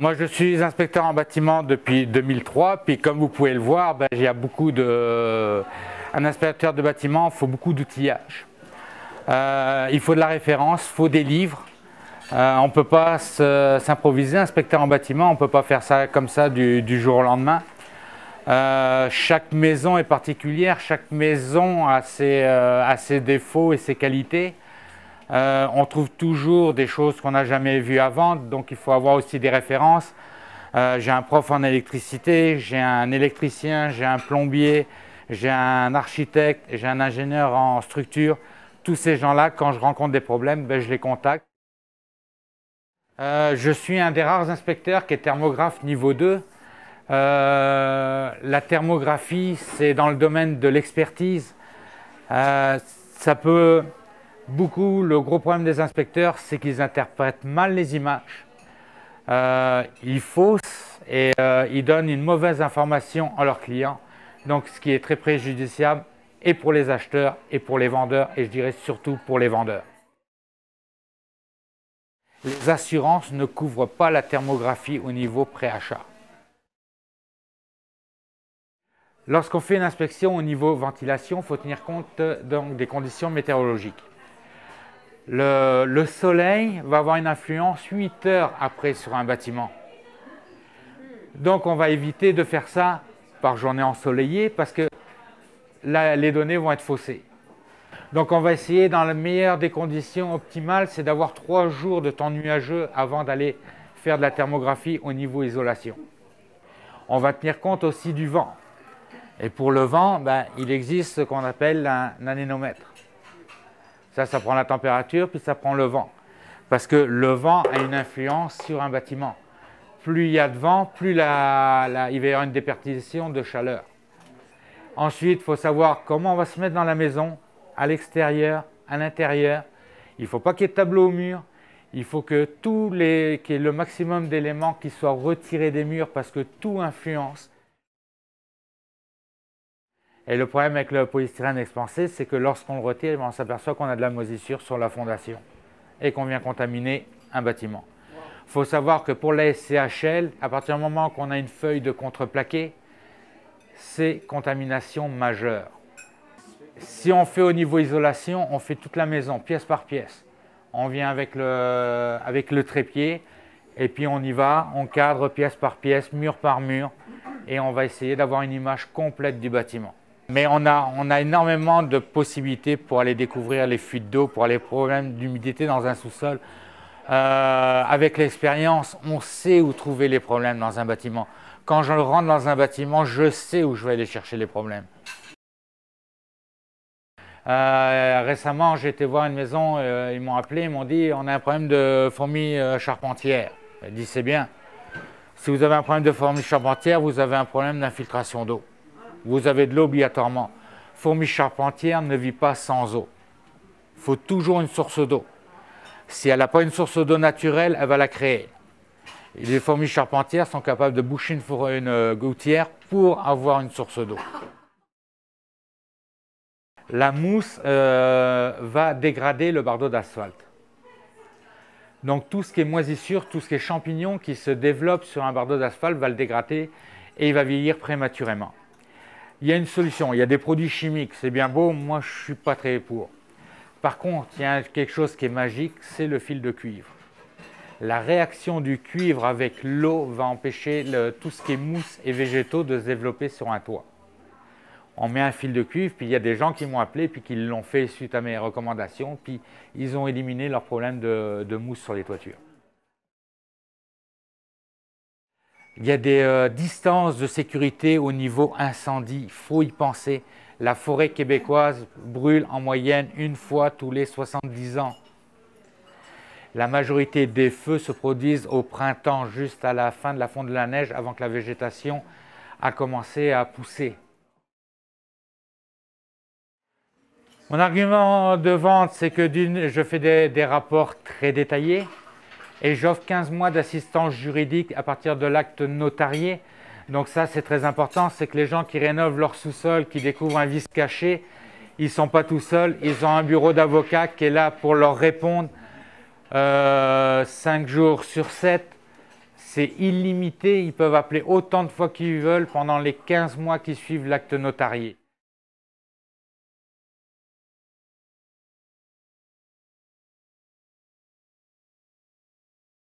Moi, je suis inspecteur en bâtiment depuis 2003, puis comme vous pouvez le voir, il y a beaucoup de... Un inspecteur de bâtiment, il faut beaucoup d'outillage. Il faut de la référence, il faut des livres. On ne peut pas s'improviser, inspecteur en bâtiment, on ne peut pas faire ça comme ça du jour au lendemain. Chaque maison est particulière, chaque maison a ses défauts et ses qualités. On trouve toujours des choses qu'on n'a jamais vues avant, donc il faut avoir aussi des références. J'ai un prof en électricité, j'ai un électricien, j'ai un plombier, j'ai un architecte, j'ai un ingénieur en structure. Tous ces gens-là, quand je rencontre des problèmes, je les contacte. Je suis un des rares inspecteurs qui est thermographe niveau 2. La thermographie, c'est dans le domaine de l'expertise. Ça peut... le gros problème des inspecteurs, c'est qu'ils interprètent mal les images. Ils faussent et ils donnent une mauvaise information à leurs clients. Donc, ce qui est très préjudiciable et pour les acheteurs et pour les vendeurs, et je dirais surtout pour les vendeurs. Les assurances ne couvrent pas la thermographie au niveau pré-achat. Lorsqu'on fait une inspection au niveau ventilation, il faut tenir compte donc, des conditions météorologiques. Le soleil va avoir une influence 8 heures après sur un bâtiment. Donc on va éviter de faire ça par journée ensoleillée parce que là, les données vont être faussées. Donc on va essayer dans la meilleure des conditions optimales, c'est d'avoir 3 jours de temps nuageux avant d'aller faire de la thermographie au niveau isolation. On va tenir compte aussi du vent. Et pour le vent, il existe ce qu'on appelle un anémomètre. Ça prend la température, puis ça prend le vent. Parce que le vent a une influence sur un bâtiment. Plus il y a de vent, plus il va y avoir une déperdition de chaleur. Ensuite, il faut savoir comment on va se mettre dans la maison, à l'extérieur, à l'intérieur. Il ne faut pas qu'il y ait de tableau au mur. Il faut qu'il y ait le maximum d'éléments qui soient retirés des murs parce que tout influence. Et le problème avec le polystyrène expansé, c'est que lorsqu'on le retire, on s'aperçoit qu'on a de la moisissure sur la fondation et qu'on vient contaminer un bâtiment. Il faut savoir que pour la SCHL, à partir du moment qu'on a une feuille de contreplaqué, c'est contamination majeure. Si on fait au niveau isolation, on fait toute la maison, pièce par pièce. On vient avec le trépied et puis on y va, on cadre pièce par pièce, mur par mur et on va essayer d'avoir une image complète du bâtiment. Mais on a énormément de possibilités pour aller découvrir les fuites d'eau, pour les problèmes d'humidité dans un sous-sol. Avec l'expérience, on sait où trouver les problèmes dans un bâtiment. Quand je rentre dans un bâtiment, je sais où je vais aller chercher les problèmes. Récemment, j'ai été voir une maison, ils m'ont appelé, ils m'ont dit on a un problème de fourmis charpentières. J'ai dit c'est bien. Si vous avez un problème de fourmis charpentières, vous avez un problème d'infiltration d'eau. Vous avez de l'eau obligatoirement. Fourmi charpentière ne vit pas sans eau. Il faut toujours une source d'eau. Si elle n'a pas une source d'eau naturelle, elle va la créer. Et les fourmis charpentières sont capables de boucher une gouttière pour avoir une source d'eau. La mousse va dégrader le bardeau d'asphalte. Donc tout ce qui est moisissure, tout ce qui est champignon qui se développe sur un bardeau d'asphalte va le dégrader et il va vieillir prématurément. Il y a une solution, il y a des produits chimiques, c'est bien beau, moi je ne suis pas très pour. Par contre, il y a quelque chose qui est magique, c'est le fil de cuivre. La réaction du cuivre avec l'eau va empêcher tout ce qui est mousse et végétaux de se développer sur un toit. On met un fil de cuivre, puis il y a des gens qui m'ont appelé, puis qui l'ont fait suite à mes recommandations, puis ils ont éliminé leurs problèmes de mousse sur les toitures. Il y a des distances de sécurité au niveau incendie, il faut y penser. La forêt québécoise brûle en moyenne 1 fois tous les 70 ans. La majorité des feux se produisent au printemps, juste à la fin de la fonte de la neige, avant que la végétation a commencé à pousser. Mon argument de vente, c'est que je fais des rapports très détaillés. Et j'offre 15 mois d'assistance juridique à partir de l'acte notarié. Donc ça, c'est très important, c'est que les gens qui rénovent leur sous-sol, qui découvrent un vice caché, ils ne sont pas tout seuls, ils ont un bureau d'avocat qui est là pour leur répondre 5 jours sur 7. c'est illimité, ils peuvent appeler autant de fois qu'ils veulent pendant les 15 mois qui suivent l'acte notarié.